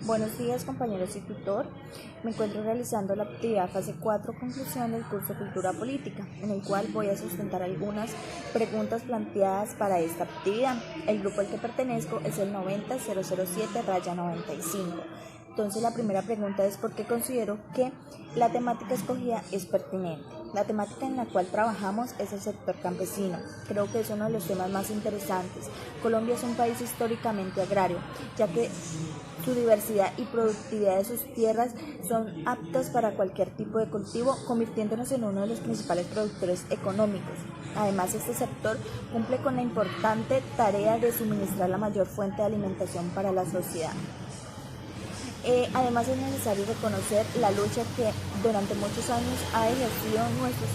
Buenos días compañeros y tutor. Me encuentro realizando la actividad fase 4 conclusión del curso Cultura Política, en el cual voy a sustentar algunas preguntas planteadas para esta actividad. El grupo al que pertenezco es el 90007-95. Entonces la primera pregunta es ¿por qué considero que la temática escogida es pertinente? La temática en la cual trabajamos es el sector campesino. Creo que es uno de los temas más interesantes. Colombia es un país históricamente agrario, ya que su diversidad y productividad de sus tierras son aptas para cualquier tipo de cultivo, convirtiéndonos en uno de los principales productores económicos. Además, este sector cumple con la importante tarea de suministrar la mayor fuente de alimentación para la sociedad. Además es necesario reconocer la lucha que durante muchos años ha ejercido nuestros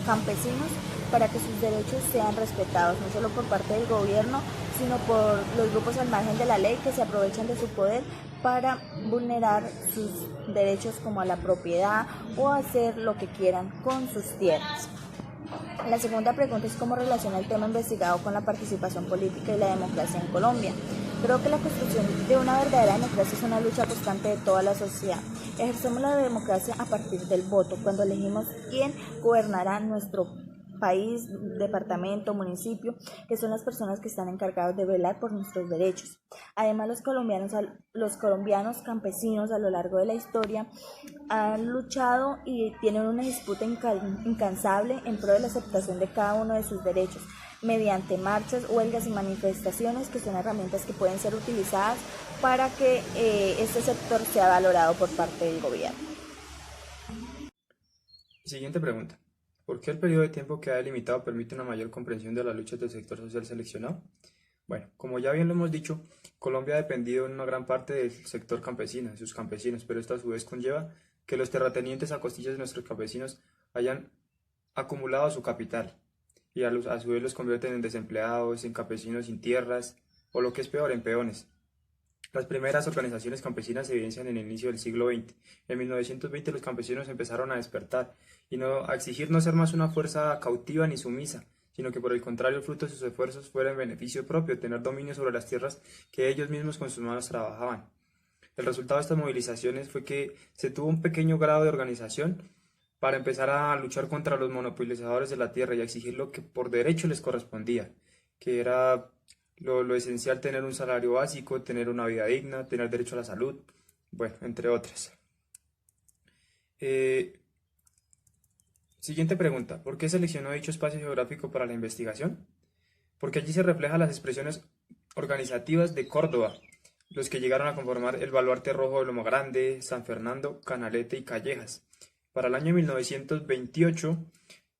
campesinos para que sus derechos sean respetados, no solo por parte del gobierno, sino por los grupos al margen de la ley que se aprovechan de su poder para vulnerar sus derechos como a la propiedad o hacer lo que quieran con sus tierras. La segunda pregunta es cómo relaciona el tema investigado con la participación política y la democracia en Colombia. Creo que la construcción de una verdadera democracia es una lucha constante de toda la sociedad. Ejercemos la democracia a partir del voto, cuando elegimos quién gobernará nuestro país, departamento, municipio, que son las personas que están encargadas de velar por nuestros derechos. Además, los colombianos campesinos a lo largo de la historia han luchado y tienen una disputa incansable en pro de la aceptación de cada uno de sus derechos, mediante marchas, huelgas y manifestaciones, que son herramientas que pueden ser utilizadas para que este sector sea valorado por parte del gobierno. Siguiente pregunta. ¿Por qué el periodo de tiempo que ha delimitado permite una mayor comprensión de las luchas del sector social seleccionado? Bueno, como ya bien lo hemos dicho, Colombia ha dependido en una gran parte del sector campesino, de sus campesinos, pero esto a su vez conlleva que los terratenientes a costillas de nuestros campesinos hayan acumulado su capital y a su vez los convierten en desempleados, en campesinos sin tierras o lo que es peor, en peones. Las primeras organizaciones campesinas se evidencian en el inicio del siglo XX. En 1920 los campesinos empezaron a despertar y a exigir no ser más una fuerza cautiva ni sumisa, sino que por el contrario el fruto de sus esfuerzos fuera en beneficio propio, tener dominio sobre las tierras que ellos mismos con sus manos trabajaban. El resultado de estas movilizaciones fue que se tuvo un pequeño grado de organización para empezar a luchar contra los monopolizadores de la tierra y a exigir lo que por derecho les correspondía, que era lo esencial: tener un salario básico, tener una vida digna, tener derecho a la salud, bueno, entre otras. Eh, Siguiente pregunta. ¿Por qué seleccionó dicho espacio geográfico para la investigación? Porque allí se reflejan las expresiones organizativas de Córdoba, los que llegaron a conformar el Baluarte Rojo de Lomo Grande, San Fernando, Canalete y Callejas. Para el año 1928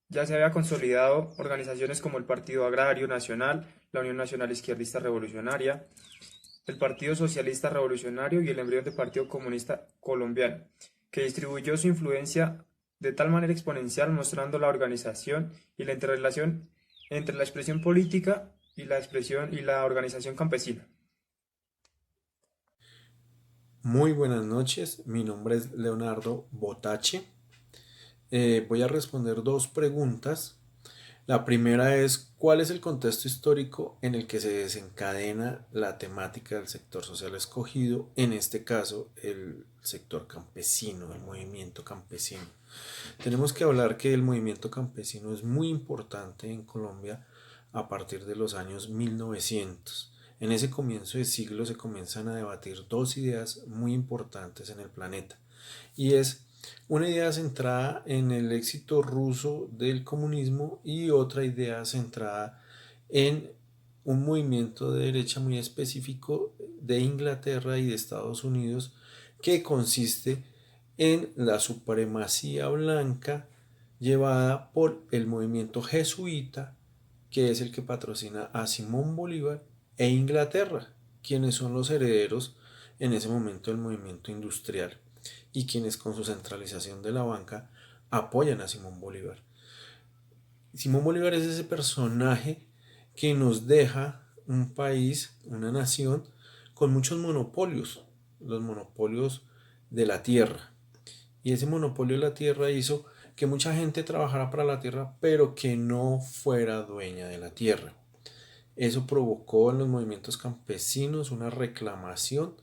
ya se había consolidado organizaciones como el Partido Agrario Nacional, la Unión Nacional Izquierdista Revolucionaria, el Partido Socialista Revolucionario y el embrión del Partido Comunista Colombiano, que distribuyó su influencia de tal manera exponencial, mostrando la organización y la interrelación entre la expresión política y la expresión y la organización campesina. Muy buenas noches, mi nombre es Leonardo Botache. Voy a responder dos preguntas. La primera es, ¿cuál es el contexto histórico en el que se desencadena la temática del sector social escogido? En este caso, el sector campesino, el movimiento campesino. Tenemos que hablar que el movimiento campesino es muy importante en Colombia a partir de los años 1900. En ese comienzo de siglo se comienzan a debatir dos ideas muy importantes en el planeta, y es una idea centrada en el éxito ruso del comunismo y otra idea centrada en un movimiento de derecha muy específico de Inglaterra y de Estados Unidos, que consiste en la supremacía blanca llevada por el movimiento jesuita, que es el que patrocina a Simón Bolívar, e Inglaterra, quienes son los herederos en ese momento del movimiento industrial y quienes con su centralización de la banca apoyan a Simón Bolívar. Simón Bolívar es ese personaje que nos deja un país, una nación, con muchos monopolios, los monopolios de la tierra. Y ese monopolio de la tierra hizo que mucha gente trabajara para la tierra, pero que no fuera dueña de la tierra. Eso provocó en los movimientos campesinos una reclamación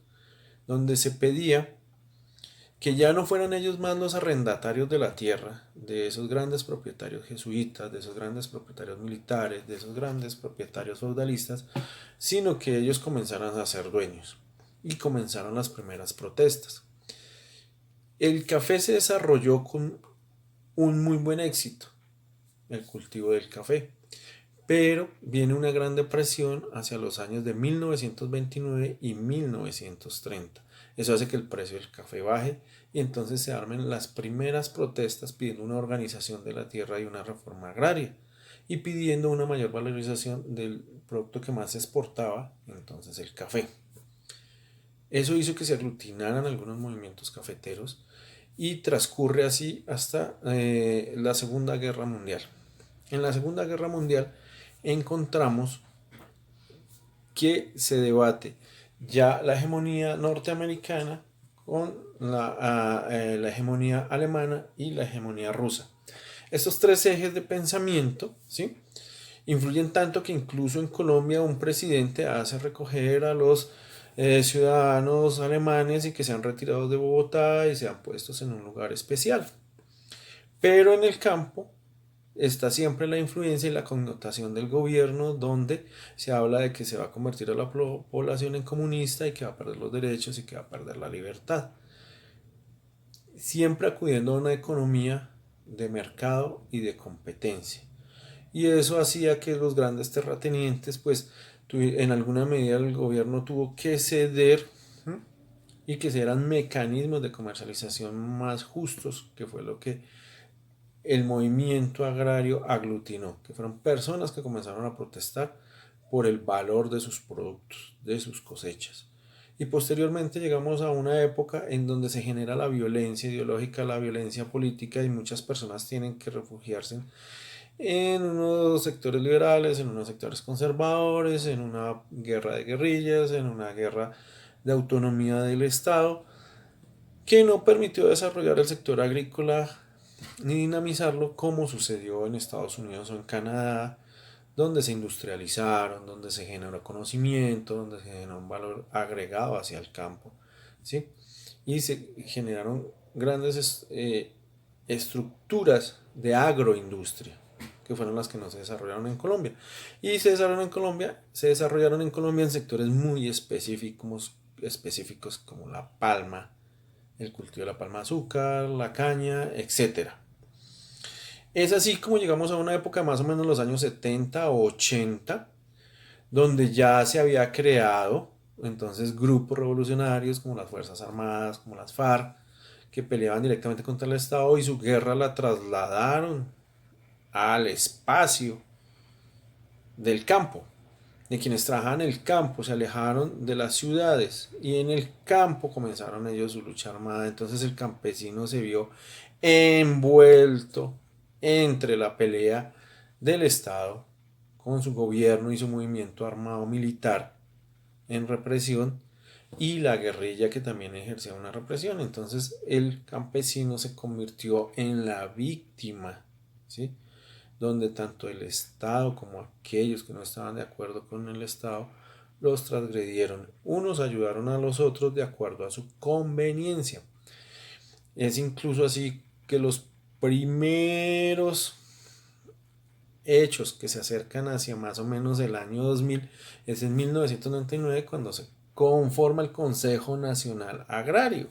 donde se pedía que ya no fueran ellos más los arrendatarios de la tierra, de esos grandes propietarios jesuitas, de esos grandes propietarios militares, de esos grandes propietarios feudalistas, sino que ellos comenzaran a ser dueños. Y comenzaron las primeras protestas. El café se desarrolló con un muy buen éxito, el cultivo del café. Pero viene una gran depresión hacia los años de 1929 y 1930. Eso hace que el precio del café baje y entonces se armen las primeras protestas pidiendo una organización de la tierra y una reforma agraria y pidiendo una mayor valorización del producto que más se exportaba, entonces el café. Eso hizo que se aglutinaran algunos movimientos cafeteros y transcurre así hasta la Segunda Guerra Mundial. En la Segunda Guerra Mundial encontramos que se debate ya la hegemonía norteamericana con la hegemonía alemana y la hegemonía rusa. Estos tres ejes de pensamiento, ¿sí?, influyen tanto que incluso en Colombia un presidente hace recoger a los ciudadanos alemanes y que sean retirados de Bogotá y sean puestos en un lugar especial. Pero en el campo está siempre la influencia y la connotación del gobierno, donde se habla de que se va a convertir a la población en comunista y que va a perder los derechos y que va a perder la libertad. Siempre acudiendo a una economía de mercado y de competencia. Y eso hacía que los grandes terratenientes, pues en alguna medida el gobierno tuvo que ceder y que eran mecanismos de comercialización más justos, que fue lo que el movimiento agrario aglutinó, que fueron personas que comenzaron a protestar por el valor de sus productos, de sus cosechas. Y posteriormente llegamos a una época en donde se genera la violencia ideológica, la violencia política y muchas personas tienen que refugiarse en unos sectores liberales, en unos sectores conservadores, en una guerra de guerrillas, en una guerra de autonomía del Estado, que no permitió desarrollar el sector agrícola ni dinamizarlo como sucedió en Estados Unidos o en Canadá, donde se industrializaron, donde se generó conocimiento, donde se generó un valor agregado hacia el campo, ¿sí? Y se generaron grandes estructuras de agroindustria, que fueron las que no se desarrollaron en Colombia. Y se desarrollaron en Colombia en sectores muy específicos como la palma, el cultivo de la palma de azúcar, la caña, etc. Es así como llegamos a una época más o menos los años 70 o 80, donde ya se había creado entonces grupos revolucionarios como las Fuerzas Armadas, como las FARC, que peleaban directamente contra el Estado y su guerra la trasladaron al espacio del campo. De quienes trabajaban en el campo se alejaron de las ciudades y en el campo comenzaron ellos su lucha armada. Entonces el campesino se vio envuelto entre la pelea del Estado con su gobierno y su movimiento armado militar en represión y la guerrilla que también ejercía una represión. Entonces el campesino se convirtió en la víctima, ¿sí?, donde tanto el Estado como aquellos que no estaban de acuerdo con el Estado los transgredieron. Unos ayudaron a los otros de acuerdo a su conveniencia. Es incluso así que los primeros hechos que se acercan hacia más o menos el año 2000 es en 1999 cuando se conforma el Consejo Nacional Agrario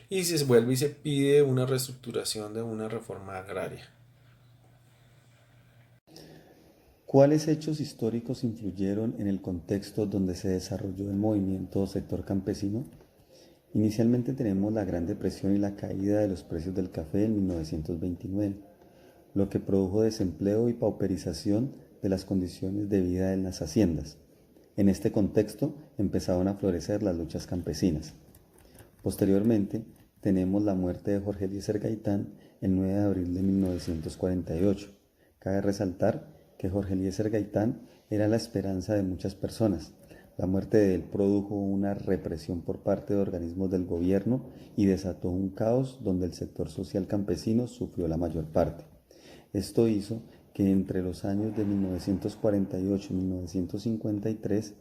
y se vuelve y se pide una reestructuración de una reforma agraria. ¿Cuáles hechos históricos influyeron en el contexto donde se desarrolló el movimiento sector campesino? Inicialmente tenemos la Gran Depresión y la caída de los precios del café en 1929, lo que produjo desempleo y pauperización de las condiciones de vida en las haciendas. En este contexto empezaron a florecer las luchas campesinas. Posteriormente tenemos la muerte de Jorge Eliezer Gaitán el 9 de abril de 1948. Cabe resaltar que Jorge Eliezer Gaitán era la esperanza de muchas personas. La muerte de él produjo una represión por parte de organismos del gobierno y desató un caos donde el sector social campesino sufrió la mayor parte. Esto hizo que entre los años de 1948 y 1953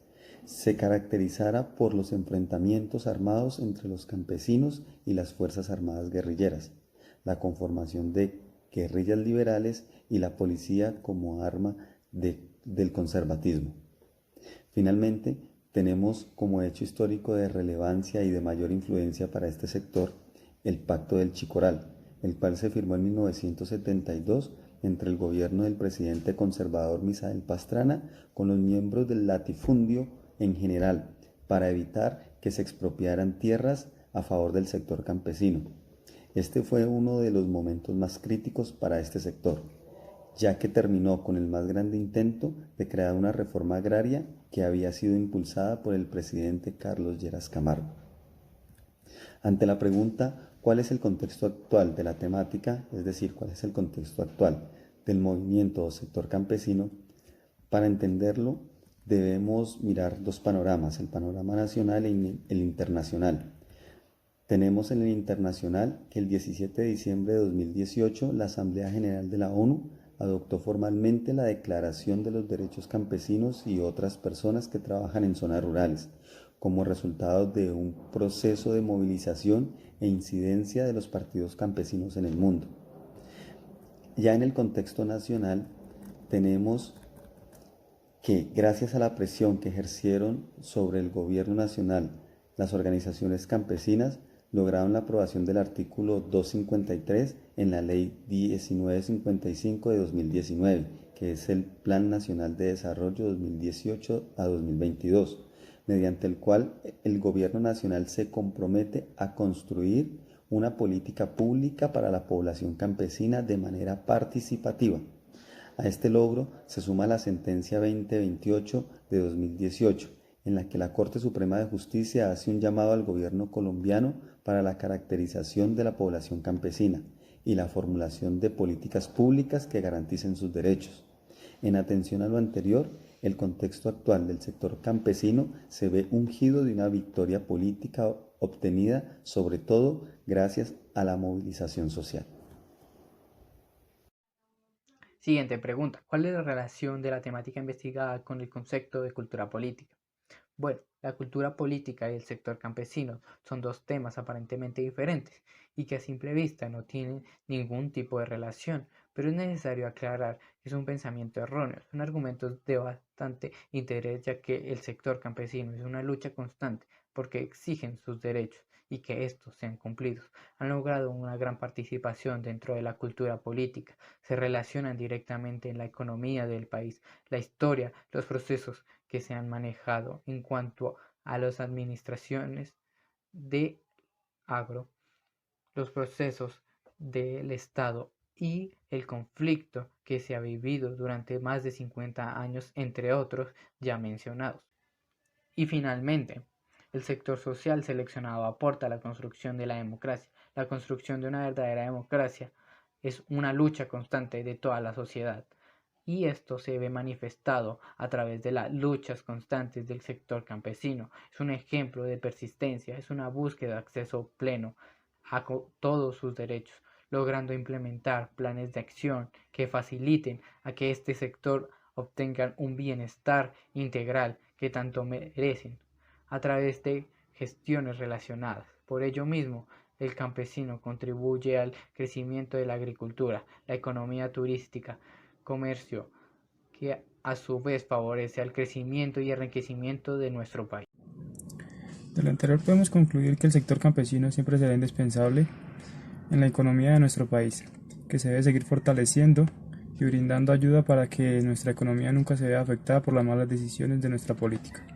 se caracterizara por los enfrentamientos armados entre los campesinos y las Fuerzas Armadas guerrilleras, la conformación de guerrillas liberales y la policía como arma del conservatismo. Finalmente, tenemos como hecho histórico de relevancia y de mayor influencia para este sector el Pacto del Chicoral, el cual se firmó en 1972 entre el gobierno del presidente conservador Misael Pastrana con los miembros del latifundio en general, para evitar que se expropiaran tierras a favor del sector campesino. Este fue uno de los momentos más críticos para este sector, ya que terminó con el más grande intento de crear una reforma agraria que había sido impulsada por el presidente Carlos Lleras Camargo. Ante la pregunta ¿cuál es el contexto actual de la temática? Es decir, ¿cuál es el contexto actual del movimiento o sector campesino? Para entenderlo debemos mirar dos panoramas, el panorama nacional y el internacional. Tenemos en el internacional que el 17 de diciembre de 2018 la Asamblea General de la ONU adoptó formalmente la Declaración de los Derechos Campesinos y otras personas que trabajan en zonas rurales, como resultado de un proceso de movilización e incidencia de los partidos campesinos en el mundo. Ya en el contexto nacional tenemos que gracias a la presión que ejercieron sobre el gobierno nacional, las organizaciones campesinas lograron la aprobación del artículo 253 en la Ley 1955 de 2019, que es el Plan Nacional de Desarrollo 2018 a 2022, mediante el cual el gobierno nacional se compromete a construir una política pública para la población campesina de manera participativa. A este logro se suma la sentencia 2028 de 2018, en la que la Corte Suprema de Justicia hace un llamado al gobierno colombiano para la caracterización de la población campesina y la formulación de políticas públicas que garanticen sus derechos. En atención a lo anterior, el contexto actual del sector campesino se ve ungido de una victoria política obtenida sobre todo gracias a la movilización social. Siguiente pregunta. ¿Cuál es la relación de la temática investigada con el concepto de cultura política? Bueno, la cultura política y el sector campesino son dos temas aparentemente diferentes y que a simple vista no tienen ningún tipo de relación, pero es necesario aclarar que es un pensamiento erróneo, son argumentos de bastante interés, ya que el sector campesino es una lucha constante porque exigen sus derechos y que estos sean cumplidos. Han logrado una gran participación dentro de la cultura política, se relacionan directamente en la economía del país, la historia, los procesos que se han manejado en cuanto a las administraciones de agro, los procesos del Estado y el conflicto que se ha vivido durante más de 50 años, entre otros ya mencionados. Y finalmente, el sector social seleccionado aporta a la construcción de la democracia. La construcción de una verdadera democracia es una lucha constante de toda la sociedad. Y esto se ve manifestado a través de las luchas constantes del sector campesino. Es un ejemplo de persistencia, es una búsqueda de acceso pleno a todos sus derechos, logrando implementar planes de acción que faciliten a que este sector obtenga un bienestar integral que tanto merecen a través de gestiones relacionadas. Por ello mismo, el campesino contribuye al crecimiento de la agricultura, la economía turística, comercio, que a su vez favorece al crecimiento y enriquecimiento de nuestro país. De lo anterior podemos concluir que el sector campesino siempre será indispensable en la economía de nuestro país, que se debe seguir fortaleciendo y brindando ayuda para que nuestra economía nunca se vea afectada por las malas decisiones de nuestra política.